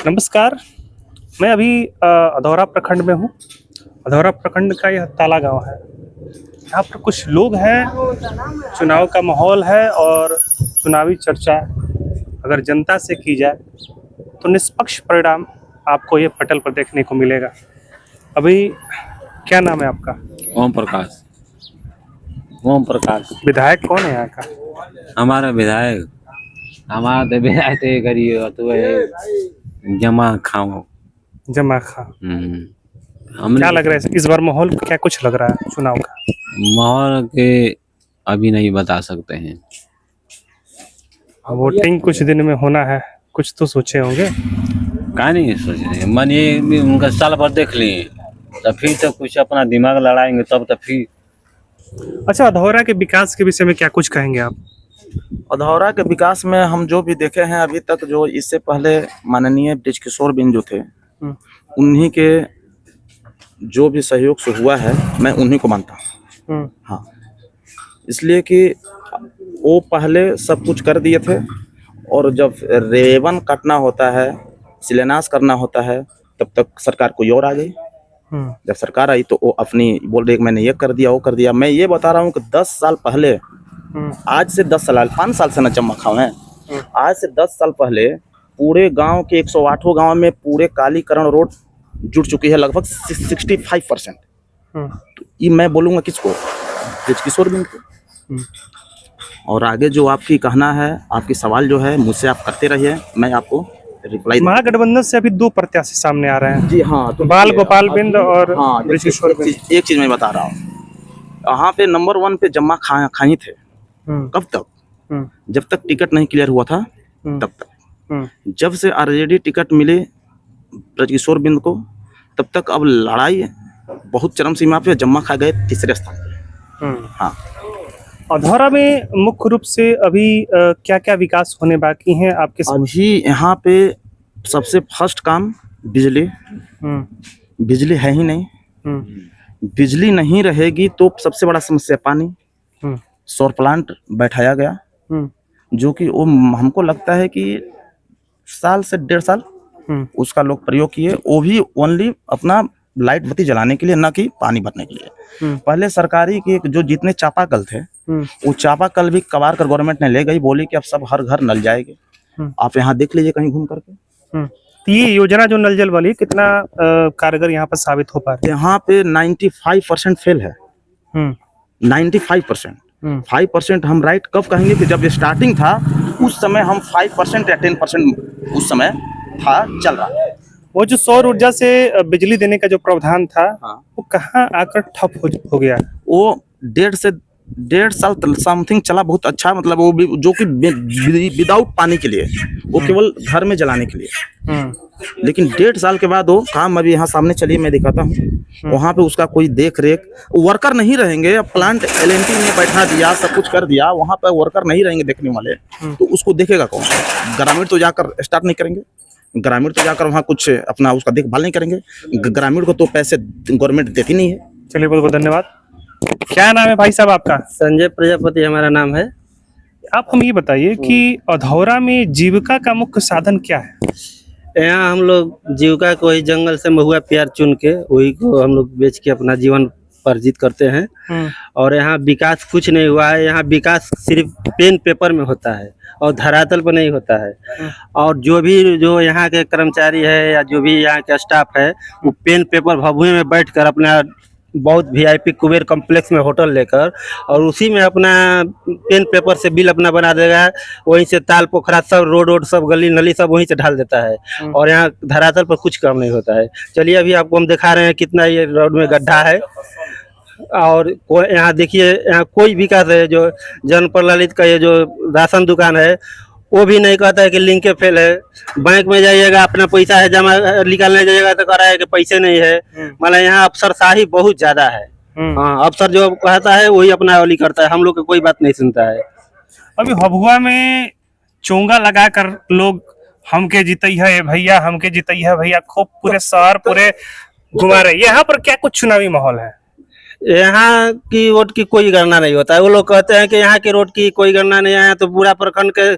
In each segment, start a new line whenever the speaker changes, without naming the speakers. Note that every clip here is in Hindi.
नमस्कार। मैं अभी अधौरा प्रखंड में हूँ। अधौरा प्रखंड का यह ताला गांव है। यहाँ पर कुछ लोग हैं, चुनाव का माहौल है और चुनावी चर्चा अगर जनता से की जाए तो निष्पक्ष परिणाम आपको ये पटल पर देखने को मिलेगा। अभी क्या नाम है आपका?
ओम प्रकाश। ओम प्रकाश
विधायक कौन है यहाँ का?
हमारा विधायक तो विधायक थे करिए तो जमा खाओ
जमा खां।
हमने
क्या लग रहा है इस बार माहौल क्या कुछ लग रहा है चुनाव का?
माहौल के अभी नहीं बता सकते हैं।
वोटिंग कुछ दिन में होना है, कुछ तो सोचे होंगे।
क्या नहीं सोच रहे मन ये भी उनका साल भर देख लिए तो फिर तो कुछ अपना दिमाग लड़ाएंगे तब तो फिर।
अच्छा, अधौरा के विकास के विषय में क्या कुछ कहेंगे आप?
अधौरा के विकास में हम जो भी देखे हैं अभी तक, जो इससे पहले माननीय बृजकिशोर बिंद जो थे उन्हीं के जो भी सहयोग से हुआ है मैं उन्हीं को मानता हूँ। हाँ, इसलिए कि वो पहले सब कुछ कर दिए थे और जब रेवन काटना होता है, शिलान्यास करना होता है, तब तक सरकार कोई और आ गई। जब सरकार आई तो वो अपनी बोल रही मैंने ये कर दिया वो कर दिया। मैं ये बता रहा हूँ कि 10 साल पहले, आज से 10 साल 5 साल से न जमा खाओ है, आज से 10 साल पहले पूरे गांव के 108 गांव में पूरे कालीकरण रोड जुड़ चुकी है लगभग 65%। तो ये मैं बोलूँगा किसको? बृजकिशोर बिंद को। और आगे जो आपकी कहना है, आपकी सवाल जो है मुझसे आप करते रहिए, मैं आपको रिप्लाई।
महागठबंधन से अभी 2 प्रत्याशी सामने आ रहे हैं।
जी हाँ, तो
बाल गोपाल बिंद और
हाँ,
बृजकिशोर बिंद।
एक चीज मैं बता रहा हूँ, यहाँ पे नंबर 1 पे जम्मा खाई थे। कब तक? जब तक टिकट नहीं क्लियर हुआ था तब तक। जब से आरजेडी टिकट मिले बृजकिशोर बिंद को, तब तक अब लड़ाई बहुत चरम सीमा पे, जम्मा खा गए तीसरे स्थान पे। हाँ,
अधौरा में मुख्य रूप से अभी क्या क्या विकास होने बाकी हैं आपके?
अभी यहाँ पे सबसे फर्स्ट काम बिजली। बिजली है ही नहीं। बिजली नहीं रहेगी तो सबसे बड़ा समस्या पानी। सौर प्लांट बैठाया गया, जो कि वो हमको लगता है कि साल से 1.5 साल उसका लोग प्रयोग किए, वो भी ओनली अपना लाइट बत्ती जलाने के लिए, ना कि पानी भरने के लिए। पहले सरकारी के जो जितने चापाकल थे वो चापाकल भी कबार कर गवर्नमेंट ने ले गई, बोली कि अब सब हर घर नल जाएंगे। आप यहाँ देख लीजिए कहीं घूम करके।
तो ये योजना जो नल जल वाली कितना कारगर यहाँ पर साबित हो पा रही है?
यहाँ पे 95% फेल है। 95%। 5% हम राइट कब कहेंगे कि जब स्टार्टिंग था उस समय हम 5% या 10% उस समय था चल रहा।
वो जो सौर ऊर्जा से बिजली देने का जो प्रावधान था, वो कहाँ आकर ठप हो गया?
वो 1.5 साल समथिंग चला, बहुत अच्छा। मतलब वो भी जो कि विदाउट पानी के लिए, वो केवल घर में जलाने के लिए। लेकिन 1.5 साल के बाद वो काम अभी यहाँ सामने चलिए मैं दिखाता हूँ। वहाँ पे उसका कोई देख रेख, वर्कर नहीं रहेंगे। अब प्लांट LNT में बैठा दिया, सब कुछ कर दिया, वहाँ पे वर्कर नहीं रहेंगे देखने वाले, तो उसको देखेगा कौन? ग्रामीण तो जाकर स्टार्ट नहीं करेंगे, ग्रामीण तो जाकर वहाँ कुछ अपना उसका देखभाल नहीं करेंगे। ग्रामीण को तो पैसे गवर्नमेंट देती नहीं है।
चलिए, बहुत बहुत धन्यवाद। क्या नाम है भाई साहब आपका?
संजय प्रजापति हमारा नाम है।
आप हम ये बताइए कि अधौरा में जीविका का मुख्य साधन क्या है?
यहाँ हम लोग जीविका को वही जंगल से महुआ प्यार चुन के वही को हम लोग बेच के अपना जीवन अर्जित करते हैं। और यहाँ विकास कुछ नहीं हुआ है। यहाँ विकास सिर्फ पेन पेपर में होता है और धरातल पर नहीं होता है। और जो यहाँ के कर्मचारी है या जो भी यहाँ के स्टाफ है, वो पेन पेपर भभुए में बैठकर अपना बहुत VIP कुबेर कॉम्प्लेक्स में होटल लेकर और उसी में अपना पेन पेपर से बिल अपना बना देगा। वहीं से ताल पोखरा सब रोड सब गली नली सब वहीं से ढाल देता है और यहाँ धरातल पर कुछ काम नहीं होता है। चलिए, अभी आपको हम दिखा रहे हैं कितना ये रोड में गड्ढा है। और यहाँ देखिए, यहाँ कोई विकास है। जो जन प्रललित का ये जो राशन दुकान है, वो भी नहीं कहता है कि लिंक के फेल है। बैंक में जाइएगा, अपना पैसा है जमा निकालने जाइएगा तो कह रहा है कि पैसे नहीं है। मतलब यहाँ अफसरशाही बहुत ज्यादा है। हाँ, अफसर जो कहता है वही अपना वाली करता है, हम लोग की कोई बात नहीं सुनता है।
अभी हबुआ में चोंगा लगाकर लोग हमके जीतई है भैया, हमके जीतई है भैया, खूब पूरे शहर पूरे घुमा रहे। यहाँ पर क्या कुछ चुनावी माहौल है?
यहाँ की रोड की कोई गणना नहीं होता है। वो लोग कहते हैं कि यहाँ की रोड की कोई गणना नहीं है, तो पूरा प्रखंड के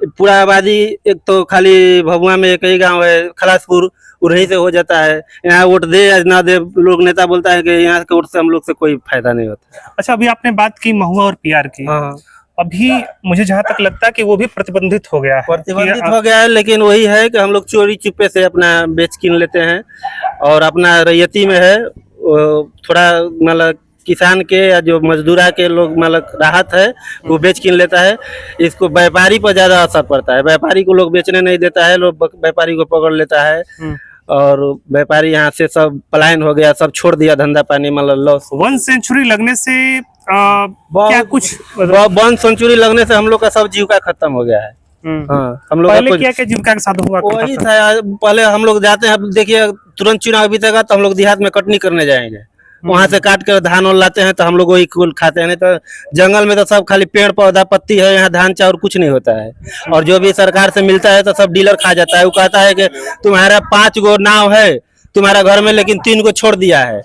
पूरा आबादी एक तो खाली भभुआ में एक ही गांव है खलासपुर, उन्हीं से हो जाता है। यहाँ वोट दे या ना दे, लोग नेता बोलता है कि यहाँ के वोट से हम लोग से कोई फायदा नहीं होता।
अच्छा, अभी आपने बात की महुआ और पीआर की।
हाँ,
अभी मुझे जहाँ तक लगता है कि वो भी प्रतिबंधित हो गया है।
प्रतिबंधित हो गया है, लेकिन वही है कि हम लोग चोरी चुपे से अपना बेच किन लेते हैं और अपना रैयती में है थोड़ा मतलब किसान के या जो मजदूरा के लोग मतलब राहत है वो बेच किन लेता है। इसको व्यापारी पर ज्यादा असर पड़ता है, व्यापारी को लोग बेचने नहीं देता है, लोग व्यापारी को पकड़ लेता है और व्यापारी यहाँ से सब पलायन हो गया, सब छोड़ दिया धंधा पानी, मतलब लॉस।
1 सेंचुरी लगने से क्या कुछ
वन सेंचुरी लगने से हम लोग का सब जीविका खत्म हो गया है। हाँ, हम लोग
पहले क्या क्या जीविका के साधन हुआ करता
वही
था?
था। पहले हम लोग जाते हैं, देखिए तुरंत चुनाव बीतेगा तो हम लोग देहात में कटनी करने जाएंगे, वहां से काट कर धान लाते हैं तो हम लोग वही कुल खाते हैं। नहीं तो जंगल में तो सब खाली पेड़ पौधा पत्ती है, यहाँ धान चावल कुछ नहीं होता है। और जो भी सरकार से मिलता है तो सब डीलर खा जाता है। वो कहता है कि तुम्हारा 5 गो नाव है तुम्हारा घर में, लेकिन 3 गो छोड़ दिया है।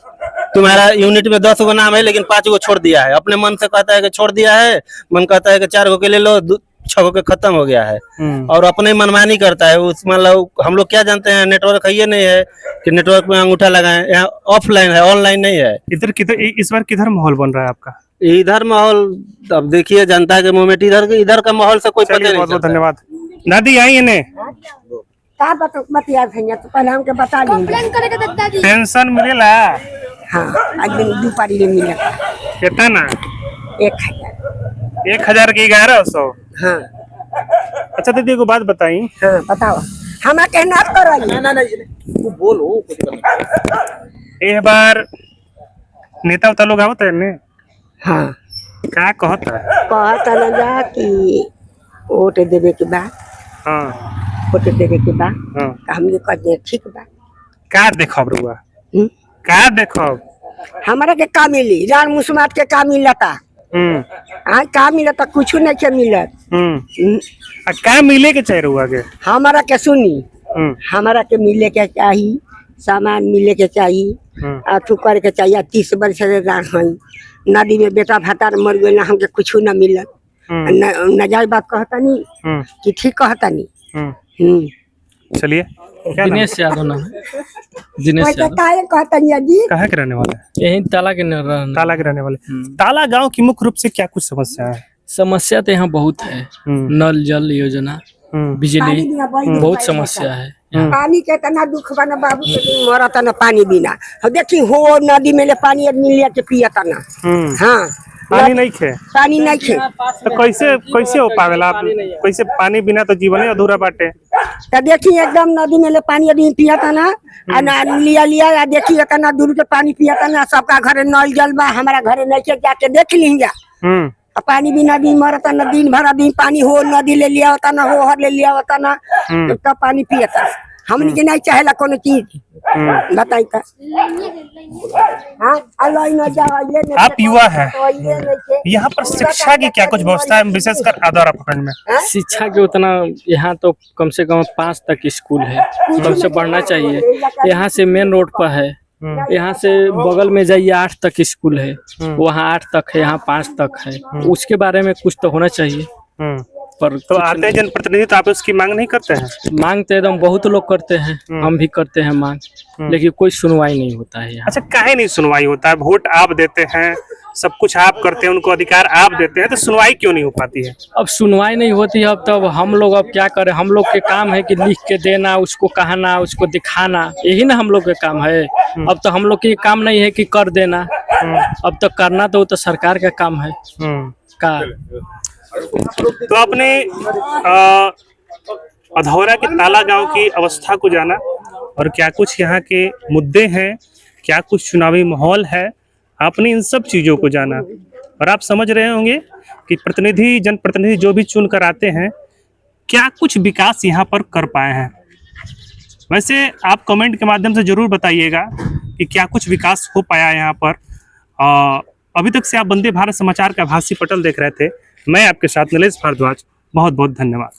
तुम्हारा यूनिट में 10 गो नाम है लेकिन 5 गो छोड़ दिया है। अपने मन से कहता है कि छोड़ दिया है, मन कहता है कि 4 गो के ले लो, 6 गो के खत्म हो गया है। और अपने मनमानी करता है उस, मतलब हम लोग क्या जानते हैं, नेटवर्क है ये नहीं है कि नेटवर्क में अंगूठा लगाएं। यहाँ ऑफलाइन है, ऑनलाइन नहीं है।
किधर इस बार किधर माहौल बन रहा है आपका?
इधर माहौल अब देखिए जनता के मूवमेंट, इधर का माहौल से कोई पता नहीं।
बहुत बहुत धन्यवाद। दादी आई इन्हें
का बतिया भैया तो पहले हमके बता दी।
पेंशन मिलेला?
हाँ, आज दिन 2 पारी ले मिला।
कितना ना?
1000।
1000 की 1100।
हाँ
अच्छा दीदी को बात बताई।
हाँ, बताओ हमारा कहना करो। ना
तू बोलो।
एक बार नेता उता लोग आवत है ने?
हाँ,
क्या कहता है?
कहता ना जा कि वोट देवे के बाद,
हाँ
वोट देवे के बाद
हाँ,
हमने कह दिया ठीक बा।
का देखब रुआ?
हम्म?
का देखब?
हमारा के का मिली, रान मुसमात के का मिलता? आज का मिलता? कुछ नहीं के मिलत।
का मिले के चाहिए रुआ के?
हमारा के सुनी, हमारा के मिले के चाहिए, सामान मिले के चाहिए, अथु करे के चाहिए। 30 वर्ष से नदी में बेटा भातार मर गए ना, हमके कुछ न मिलत। नजायज बात कहता नहीं कि ठीक कहता नहीं।
चलिए,
दिनेश यादव नाम है। दिनेश यादव
कहता नहीं जी,
कहाँ के रहने वाले?
यही ताला के
ताला के रहने वाले। ताला गांव की मुख्य रूप से क्या कुछ समस्या है?
समस्या तो यहाँ बहुत है। नल जल योजना, बिजली, बहुत समस्या है।
पानी के तना दुख बना बाबू के मरता ना पानी बिना। देखी हो नदी में ले पानी आदमी ले के पियता ना। हाँ,
पानी नहीं खे?
पानी नहीं खे
तो कैसे हो पावेला? कैसे पानी बिना तो जीवन ही अधूरा बाटे।
तो देखी एकदम नदी में ले पानी आदमी पियता ना, लिया देखी इतना दूर के पानी पियता ना। सबका घर नल जल बा, हमारा घर नहीं के, जाके देख लीजा। पानी बिना दिन मरता ना, दिन भर दिन पानी हो नदी ले लिया होता ना, हो हर ले लिया होता ना, तब पानी पियता। हमने के नहीं चाहेला कोनो चीज, बताई का।
आप युवा है, यहाँ पर शिक्षा की क्या कुछ व्यवस्था है, विशेषकर अधौरा प्रखंड में?
शिक्षा के उतना यहाँ तो कम से कम 5 तक स्कूल है, कम से बढ़ना चाहिए। यहाँ से मेन रोड पर है, यहाँ से बगल में जाइए 8 तक स्कूल है, वहाँ 8 तक है, यहाँ 5 तक है। उसके बारे में कुछ तो होना चाहिए। पर
तो आते हैं जनप्रतिनिधि तो आप उसकी मांग नहीं करते हैं?
मांग तो एकदम बहुत लोग करते हैं, हम भी करते हैं मांग, लेकिन कोई सुनवाई नहीं होता है यहाँ।
अच्छा, काहे नहीं सुनवाई होता है? वोट आप देते हैं, सब कुछ आप करते हैं, उनको अधिकार आप देते हैं, तो सुनवाई क्यों नहीं हो पाती है?
अब सुनवाई नहीं होती है, अब तब हम लोग अब क्या करें? हम लोग के काम है कि लिख के देना, उसको कहना, उसको दिखाना, यही ना हम लोग के काम है। अब तो हम लोग के काम नहीं है कि कर देना, अब तो करना तो सरकार का काम है का।
तो आपने अधौरा के ताला गांव की अवस्था को जाना और क्या कुछ यहाँ के मुद्दे हैं, क्या कुछ चुनावी माहौल है, आपने इन सब चीज़ों को जाना और आप समझ रहे होंगे कि प्रतिनिधि, जनप्रतिनिधि जो भी चुन कर आते हैं, क्या कुछ विकास यहाँ पर कर पाए हैं। वैसे आप कमेंट के माध्यम से जरूर बताइएगा कि क्या कुछ विकास हो पाया यहाँ पर। अभी तक से आप वंदे भारत समाचार का भाषी पटल देख रहे थे। मैं आपके साथ नीलेश भारद्वाज। बहुत बहुत धन्यवाद।